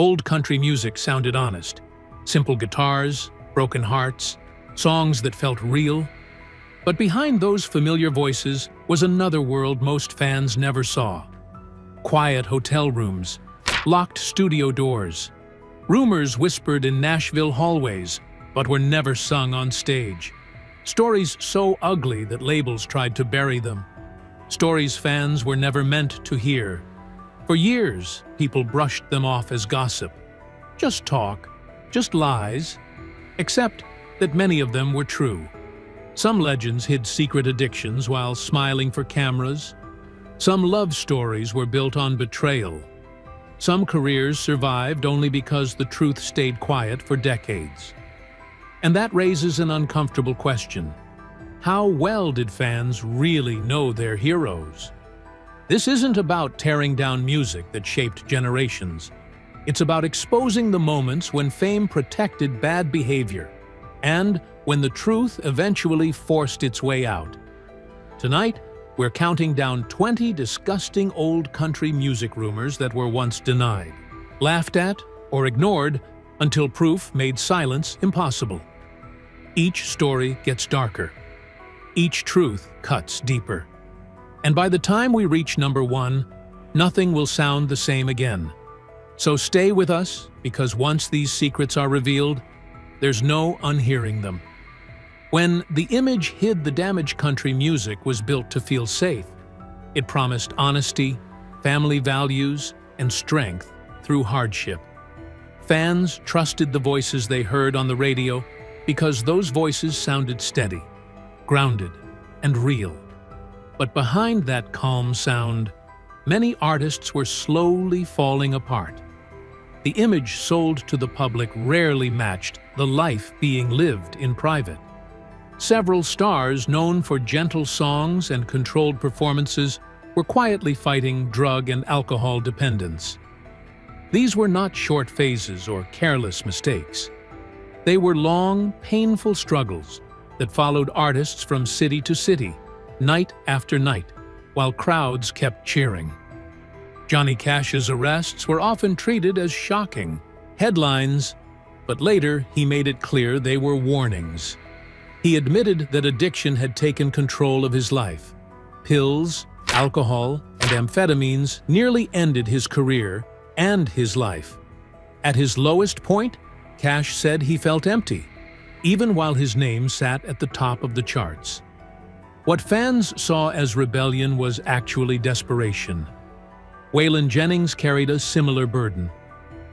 Old country music sounded honest. Simple guitars, broken hearts, songs that felt real. But behind those familiar voices was another world most fans never saw. Quiet hotel rooms, locked studio doors. Rumors whispered in Nashville hallways, but were never sung on stage. Stories so ugly that labels tried to bury them. Stories fans were never meant to hear. For years, people brushed them off as gossip. Just talk, just lies. Except that many of them were true. Some legends hid secret addictions while smiling for cameras. Some love stories were built on betrayal. Some careers survived only because the truth stayed quiet for decades. And that raises an uncomfortable question. How well did fans really know their heroes? This isn't about tearing down music that shaped generations. It's about exposing the moments when fame protected bad behavior, and when the truth eventually forced its way out. Tonight, we're counting down 20 disgusting old country music rumors that were once denied, laughed at, or ignored until proof made silence impossible. Each story gets darker. Each truth cuts deeper. And by the time we reach number 1, nothing will sound the same again. So stay with us, because once these secrets are revealed, there's no unhearing them. When the image hid the damaged country music was built to feel safe, it promised honesty, family values, and strength through hardship. Fans trusted the voices they heard on the radio because those voices sounded steady, grounded, and real. But behind that calm sound, many artists were slowly falling apart. The image sold to the public rarely matched the life being lived in private. Several stars known for gentle songs and controlled performances were quietly fighting drug and alcohol dependence. These were not short phases or careless mistakes. They were long, painful struggles that followed artists from city to city, night after night, while crowds kept cheering. Johnny Cash's arrests were often treated as shocking headlines, but later he made it clear they were warnings. He admitted that addiction had taken control of his life. Pills, alcohol, and amphetamines nearly ended his career and his life. At his lowest point, Cash said he felt empty, even while his name sat at the top of the charts. What fans saw as rebellion was actually desperation. Waylon Jennings carried a similar burden.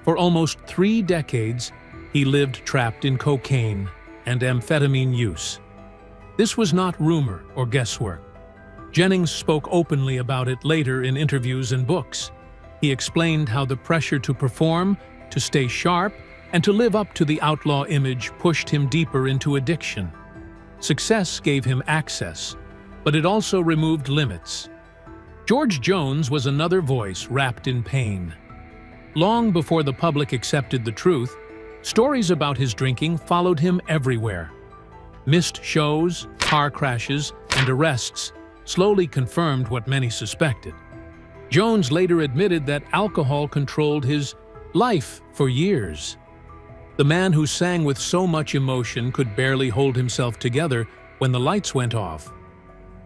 For almost 3 decades, he lived trapped in cocaine and amphetamine use. This was not rumor or guesswork. Jennings spoke openly about it later in interviews and books. He explained how the pressure to perform, to stay sharp, and to live up to the outlaw image pushed him deeper into addiction. Success gave him access, but it also removed limits. George Jones was another voice wrapped in pain. Long before the public accepted the truth, stories about his drinking followed him everywhere. Missed shows, car crashes, and arrests slowly confirmed what many suspected. Jones later admitted that alcohol controlled his life for years. The man who sang with so much emotion could barely hold himself together when the lights went off.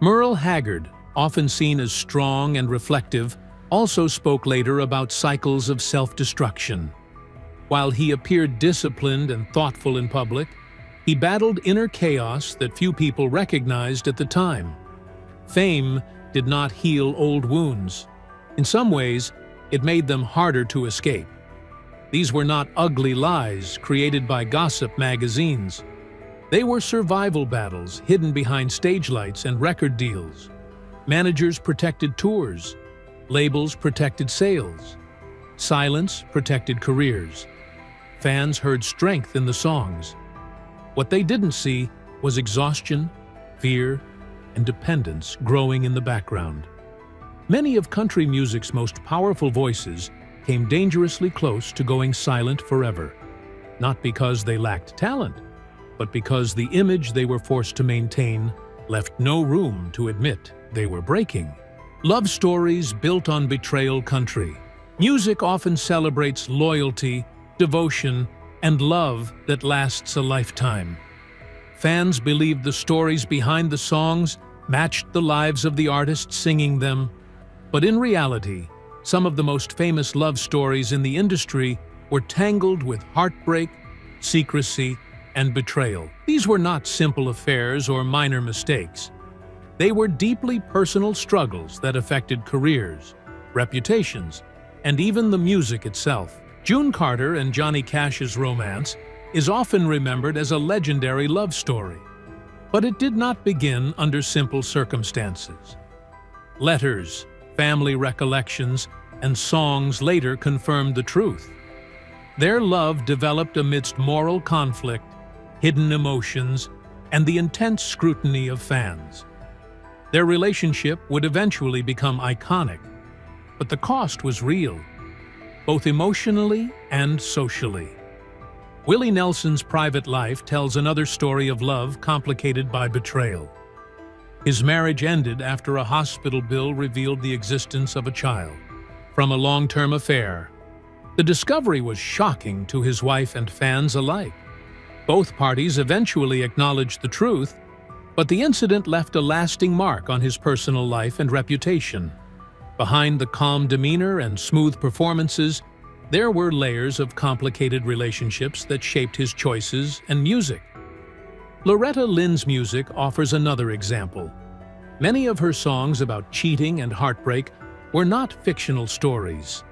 Merle Haggard, often seen as strong and reflective, also spoke later about cycles of self-destruction. While he appeared disciplined and thoughtful in public, he battled inner chaos that few people recognized at the time. Fame did not heal old wounds. In some ways, it made them harder to escape. These were not ugly lies created by gossip magazines. They were survival battles hidden behind stage lights and record deals. Managers protected tours. Labels protected sales. Silence protected careers. Fans heard strength in the songs. What they didn't see was exhaustion, fear, and dependence growing in the background. Many of country music's most powerful voices came dangerously close to going silent forever, not because they lacked talent, but because the image they were forced to maintain left no room to admit they were breaking. Love stories built on betrayal country. Music often celebrates loyalty, devotion, and love that lasts a lifetime. Fans believed the stories behind the songs matched the lives of the artists singing them, but in reality, some of the most famous love stories in the industry were tangled with heartbreak, secrecy, and betrayal. These were not simple affairs or minor mistakes. They were deeply personal struggles that affected careers, reputations, and even the music itself. June Carter and Johnny Cash's romance is often remembered as a legendary love story, but it did not begin under simple circumstances. Letters, family recollections, and songs later confirmed the truth. Their love developed amidst moral conflict, hidden emotions, and the intense scrutiny of fans. Their relationship would eventually become iconic, but the cost was real, both emotionally and socially. Willie Nelson's private life tells another story of love complicated by betrayal. His marriage ended after a hospital bill revealed the existence of a child from a long-term affair. The discovery was shocking to his wife and fans alike. Both parties eventually acknowledged the truth, but the incident left a lasting mark on his personal life and reputation. Behind the calm demeanor and smooth performances, there were layers of complicated relationships that shaped his choices and music. Loretta Lynn's music offers another example. Many of her songs about cheating and heartbreak were not fictional stories.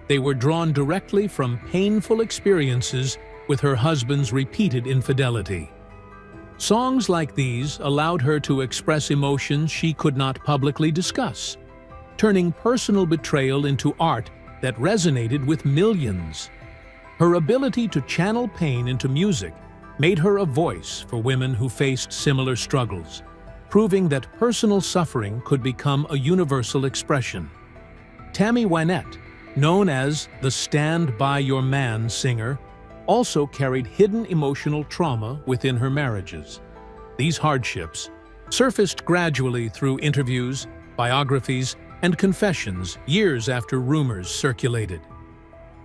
They were drawn directly from painful experiences with her husband's repeated infidelity. Songs like these allowed her to express emotions she could not publicly discuss, turning personal betrayal into art that resonated with millions. Her ability to channel pain into music made her a voice for women who faced similar struggles, proving that personal suffering could become a universal expression. Tammy Wynette, known as the Stand By Your Man singer, also carried hidden emotional trauma within her marriages. These hardships surfaced gradually through interviews, biographies, and confessions years after rumors circulated.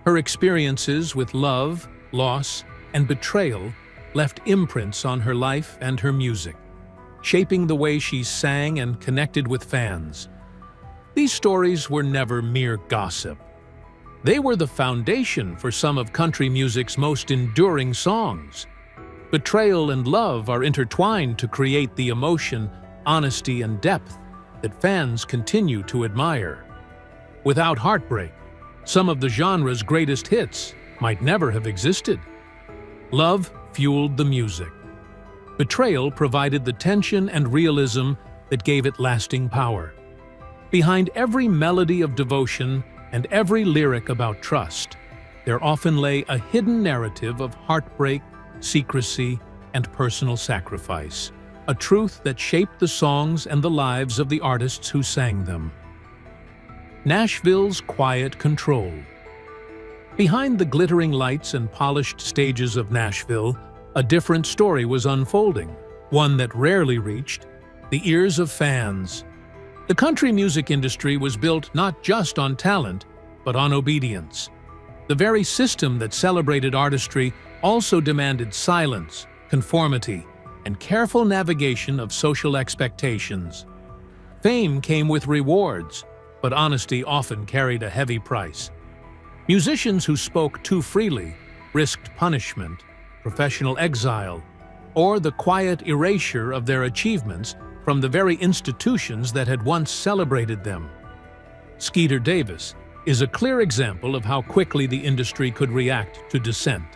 Her experiences with love, loss, and betrayal left imprints on her life and her music, shaping the way she sang and connected with fans. These stories were never mere gossip. They were the foundation for some of country music's most enduring songs. Betrayal and love are intertwined to create the emotion, honesty, and depth that fans continue to admire. Without heartbreak, some of the genre's greatest hits might never have existed. Love fueled the music. Betrayal provided the tension and realism that gave it lasting power. Behind every melody of devotion and every lyric about trust, there often lay a hidden narrative of heartbreak, secrecy, and personal sacrifice, a truth that shaped the songs and the lives of the artists who sang them. Nashville's quiet control. Behind the glittering lights and polished stages of Nashville, a different story was unfolding, one that rarely reached the ears of fans. The country music industry was built not just on talent, but on obedience. The very system that celebrated artistry also demanded silence, conformity, and careful navigation of social expectations. Fame came with rewards, but honesty often carried a heavy price. Musicians who spoke too freely risked punishment, professional exile, or the quiet erasure of their achievements from the very institutions that had once celebrated them. Skeeter Davis is a clear example of how quickly the industry could react to dissent.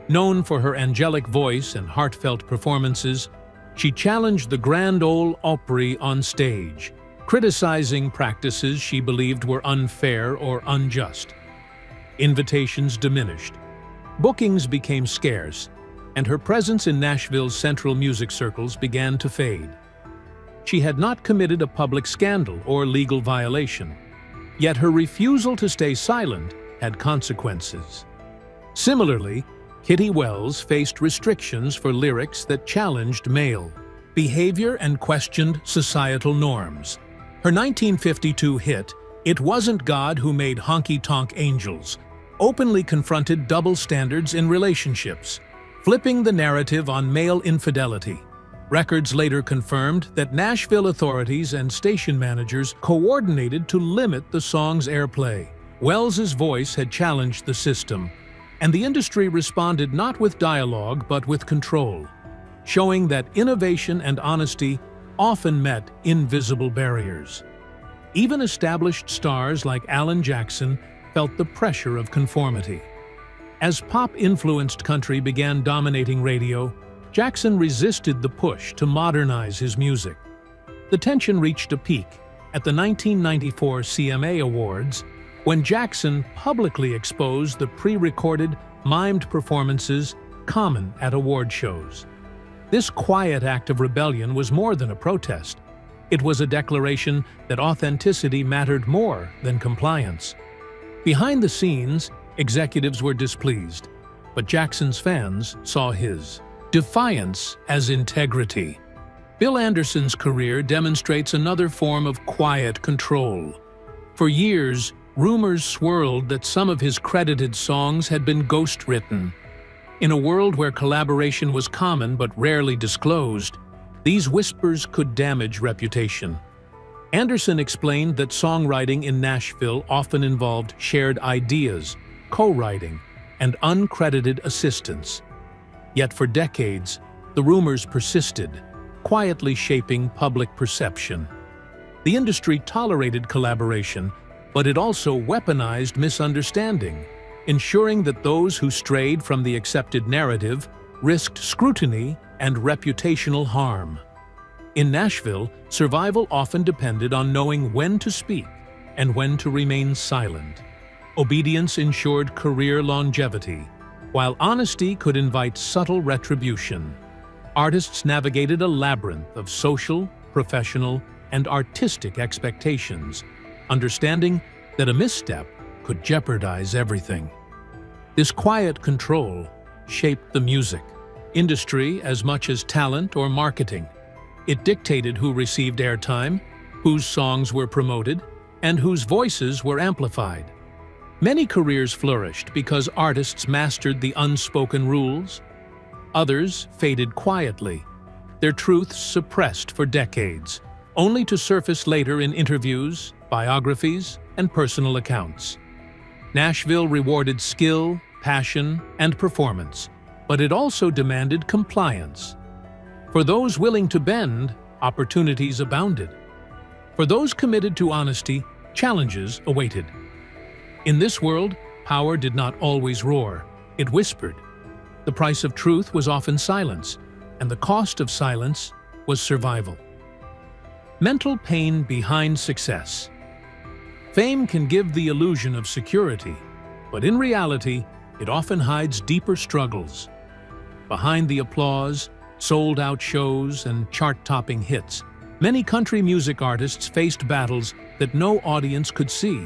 Known for her angelic voice and heartfelt performances, she challenged the Grand Ole Opry on stage, criticizing practices she believed were unfair or unjust. Invitations diminished, bookings became scarce, and her presence in Nashville's central music circles began to fade. She had not committed a public scandal or legal violation, yet her refusal to stay silent had consequences. Similarly, Kitty Wells faced restrictions for lyrics that challenged male behavior and questioned societal norms. Her 1952 hit, It wasn't God who made honky-tonk angels, openly confronted double standards in relationships, flipping the narrative on male infidelity. Records later confirmed that Nashville authorities and station managers coordinated to limit the song's airplay. Wells's voice had challenged the system, and the industry responded not with dialogue but with control, showing that innovation and honesty often met invisible barriers. Even established stars like Alan Jackson felt the pressure of conformity. As pop-influenced country began dominating radio, Jackson resisted the push to modernize his music. The tension reached a peak at the 1994 CMA Awards when Jackson publicly exposed the pre-recorded, mimed performances common at award shows. This quiet act of rebellion was more than a protest. It was a declaration that authenticity mattered more than compliance. Behind the scenes, executives were displeased, but Jackson's fans saw his defiance as integrity. Bill Anderson's career demonstrates another form of quiet control. For years, rumors swirled that some of his credited songs had been ghost-written. In a world where collaboration was common but rarely disclosed, these whispers could damage reputation. Anderson explained that songwriting in Nashville often involved shared ideas, co-writing, and uncredited assistance. Yet for decades, the rumors persisted, quietly shaping public perception. The industry tolerated collaboration, but it also weaponized misunderstanding, ensuring that those who strayed from the accepted narrative risked scrutiny and reputational harm. In Nashville, survival often depended on knowing when to speak and when to remain silent. Obedience ensured career longevity, while honesty could invite subtle retribution. Artists navigated a labyrinth of social, professional, and artistic expectations, understanding that a misstep could jeopardize everything. This quiet control shaped the music industry as much as talent or marketing. It dictated who received airtime, whose songs were promoted, and whose voices were amplified. Many careers flourished because artists mastered the unspoken rules. Others faded quietly, their truths suppressed for decades, only to surface later in interviews, biographies, and personal accounts. Nashville rewarded skill, passion, and performance, but it also demanded compliance. For those willing to bend, opportunities abounded. For those committed to honesty, challenges awaited. In this world, power did not always roar, it whispered. The price of truth was often silence, and the cost of silence was survival. Mental pain behind success. Fame can give the illusion of security, but in reality, it often hides deeper struggles. Behind the applause, sold-out shows, and chart-topping hits, many country music artists faced battles that no audience could see.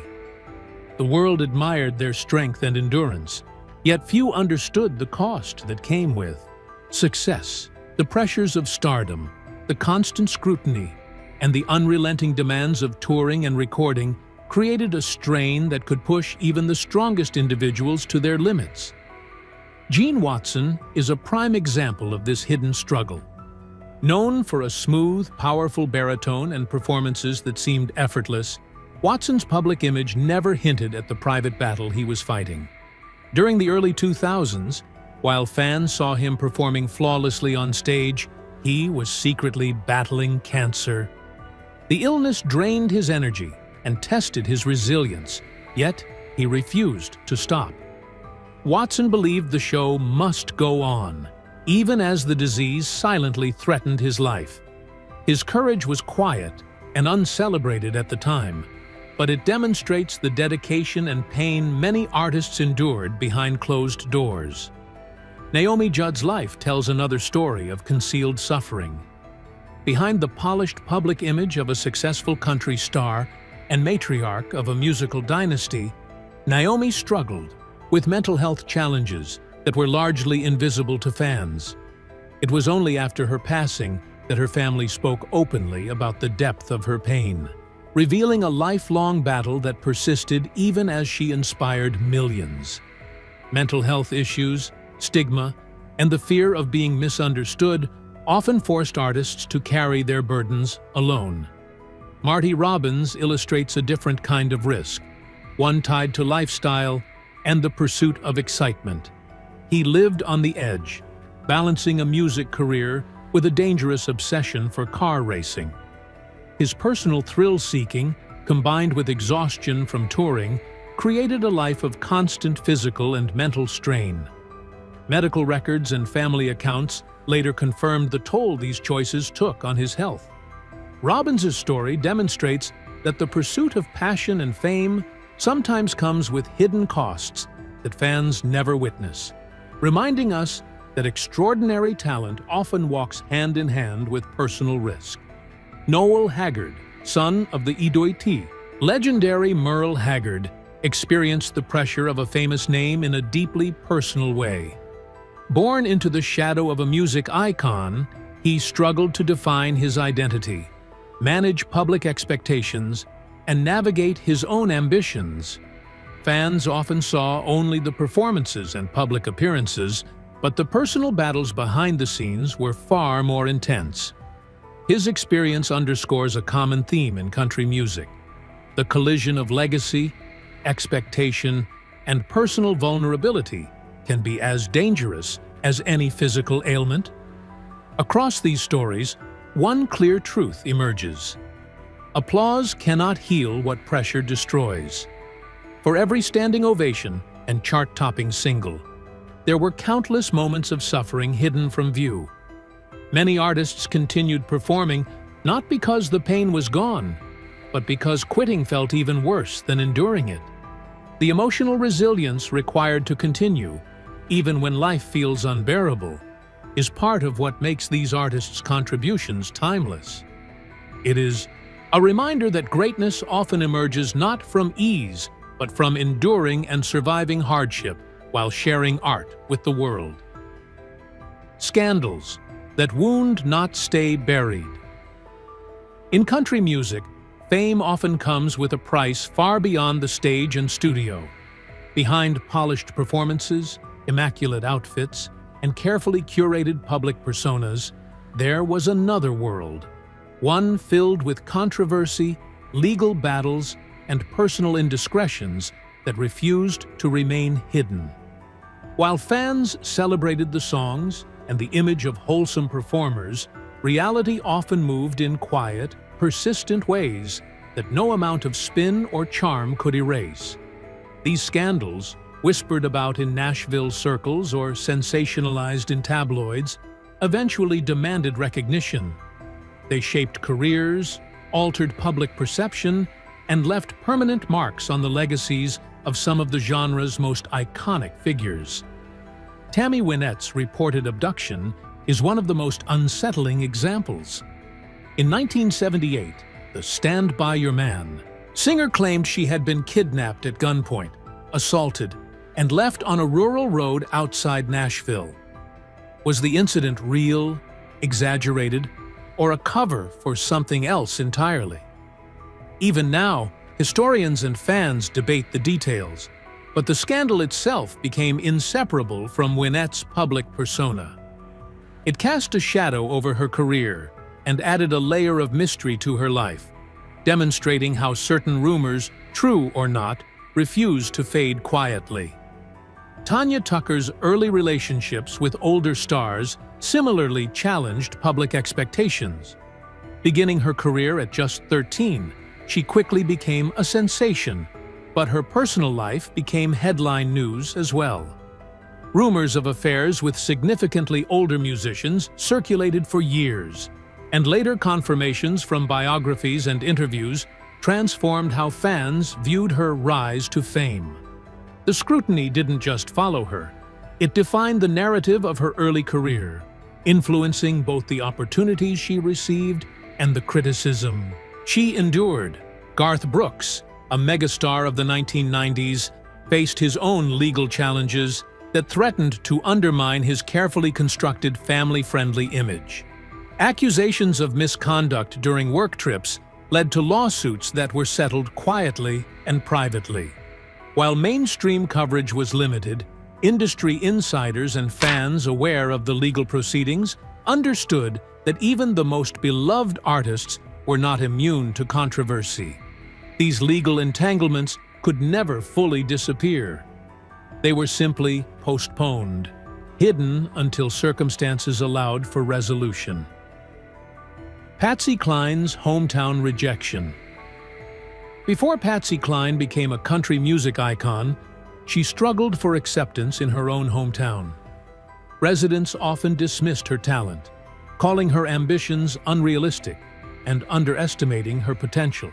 The world admired their strength and endurance, yet few understood the cost that came with success. The pressures of stardom, the constant scrutiny, and the unrelenting demands of touring and recording created a strain that could push even the strongest individuals to their limits. Gene Watson is a prime example of this hidden struggle. Known for a smooth, powerful baritone and performances that seemed effortless, Watson's public image never hinted at the private battle he was fighting. During the early 2000s, while fans saw him performing flawlessly on stage, he was secretly battling cancer. The illness drained his energy and tested his resilience, yet he refused to stop. Watson believed the show must go on, even as the disease silently threatened his life. His courage was quiet and uncelebrated at the time, but it demonstrates the dedication and pain many artists endured behind closed doors. Naomi Judd's life tells another story of concealed suffering. Behind the polished public image of a successful country star and matriarch of a musical dynasty, Naomi struggled with mental health challenges that were largely invisible to fans. It was only after her passing that her family spoke openly about the depth of her pain. revealing a lifelong battle that persisted even as she inspired millions. Mental health issues, stigma, and the fear of being misunderstood often forced artists to carry their burdens alone. Marty Robbins illustrates a different kind of risk, one tied to lifestyle and the pursuit of excitement. He lived on the edge, balancing a music career with a dangerous obsession for car racing. His personal thrill-seeking, combined with exhaustion from touring, created a life of constant physical and mental strain. Medical records and family accounts later confirmed the toll these choices took on his health. Robbins's story demonstrates that the pursuit of passion and fame sometimes comes with hidden costs that fans never witness, reminding us that extraordinary talent often walks hand in hand with personal risk. Noel Haggard, son of the Idoiti, legendary Merle Haggard, experienced the pressure of a famous name in a deeply personal way. Born into the shadow of a music icon, he struggled to define his identity, manage public expectations, and navigate his own ambitions. Fans often saw only the performances and public appearances, but the personal battles behind the scenes were far more intense. His experience underscores a common theme in country music: the collision of legacy, expectation, and personal vulnerability can be as dangerous as any physical ailment. Across these stories, one clear truth emerges: applause cannot heal what pressure destroys. For every standing ovation and chart-topping single, there were countless moments of suffering hidden from view. Many artists continued performing not because the pain was gone, but because quitting felt even worse than enduring it. The emotional resilience required to continue, even when life feels unbearable, is part of what makes these artists' contributions timeless. It is a reminder that greatness often emerges not from ease, but from enduring and surviving hardship while sharing art with the world. Scandals that wound not stay buried. In country music, fame often comes with a price far beyond the stage and studio. Behind polished performances, immaculate outfits, and carefully curated public personas, there was another world, one filled with controversy, legal battles, and personal indiscretions that refused to remain hidden. While fans celebrated the songs and the image of wholesome performers, reality often moved in quiet, persistent ways that no amount of spin or charm could erase. These scandals, whispered about in Nashville circles or sensationalized in tabloids, eventually demanded recognition. They shaped careers, altered public perception, and left permanent marks on the legacies of some of the genre's most iconic figures. Tammy Wynette's reported abduction is one of the most unsettling examples. In 1978, the Stand By Your Man singer claimed she had been kidnapped at gunpoint, assaulted, and left on a rural road outside Nashville. Was the incident real, exaggerated, or a cover for something else entirely? Even now, historians and fans debate the details, but the scandal itself became inseparable from Wynette's public persona. It cast a shadow over her career and added a layer of mystery to her life, demonstrating how certain rumors, true or not, refuse to fade quietly. Tanya Tucker's early relationships with older stars similarly challenged public expectations. Beginning her career at just 13, she quickly became a sensation, but her personal life became headline news as well. Rumors of affairs with significantly older musicians circulated for years, and later confirmations from biographies and interviews transformed how fans viewed her rise to fame. The scrutiny didn't just follow her, it defined the narrative of her early career, influencing both the opportunities she received and the criticism she endured. Garth Brooks, a megastar of the 1990s, faced his own legal challenges that threatened to undermine his carefully constructed family-friendly image. Accusations of misconduct during work trips led to lawsuits that were settled quietly and privately. While mainstream coverage was limited, industry insiders and fans aware of the legal proceedings understood that even the most beloved artists were not immune to controversy. These legal entanglements could never fully disappear. They were simply postponed, hidden until circumstances allowed for resolution. Patsy Cline's hometown rejection. Before Patsy Cline became a country music icon, she struggled for acceptance in her own hometown. Residents often dismissed her talent, calling her ambitions unrealistic and underestimating her potential.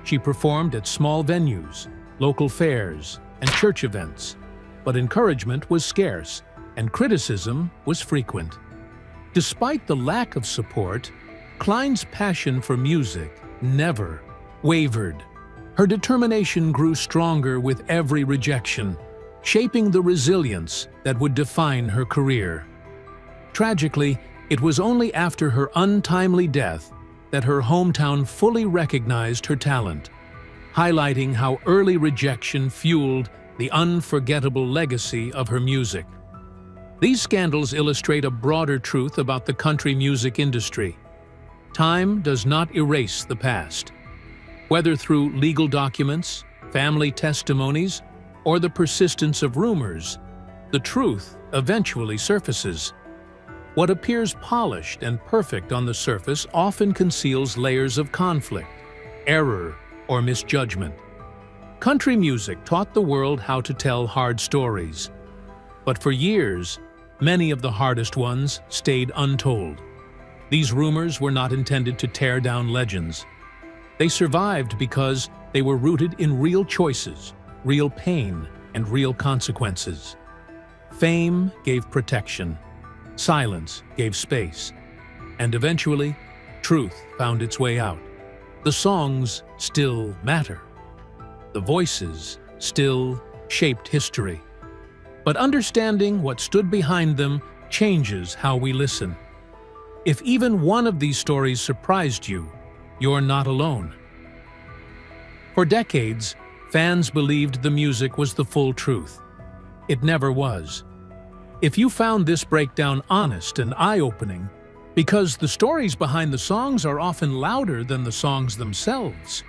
She performed at small venues, local fairs, and church events, but encouragement was scarce and criticism was frequent. Despite the lack of support, Cline's passion for music never wavered. Her determination grew stronger with every rejection, shaping the resilience that would define her career. Tragically, it was only after her untimely death that her hometown fully recognized her talent, highlighting how early rejection fueled the unforgettable legacy of her music. These scandals illustrate a broader truth about the country music industry. Time does not erase the past. Whether through legal documents, family testimonies, or the persistence of rumors, the truth eventually surfaces. What appears polished and perfect on the surface often conceals layers of conflict, error, or misjudgment. Country music taught the world how to tell hard stories. But for years, many of the hardest ones stayed untold. These rumors were not intended to tear down legends. They survived because they were rooted in real choices, real pain, and real consequences. Fame gave protection. Silence gave space. And eventually, truth found its way out. The songs still matter. The voices still shaped history. But understanding what stood behind them changes how we listen. If even one of these stories surprised you, you're not alone. For decades, fans believed the music was the full truth. It never was. If you found this breakdown honest and eye-opening, because the stories behind the songs are often louder than the songs themselves,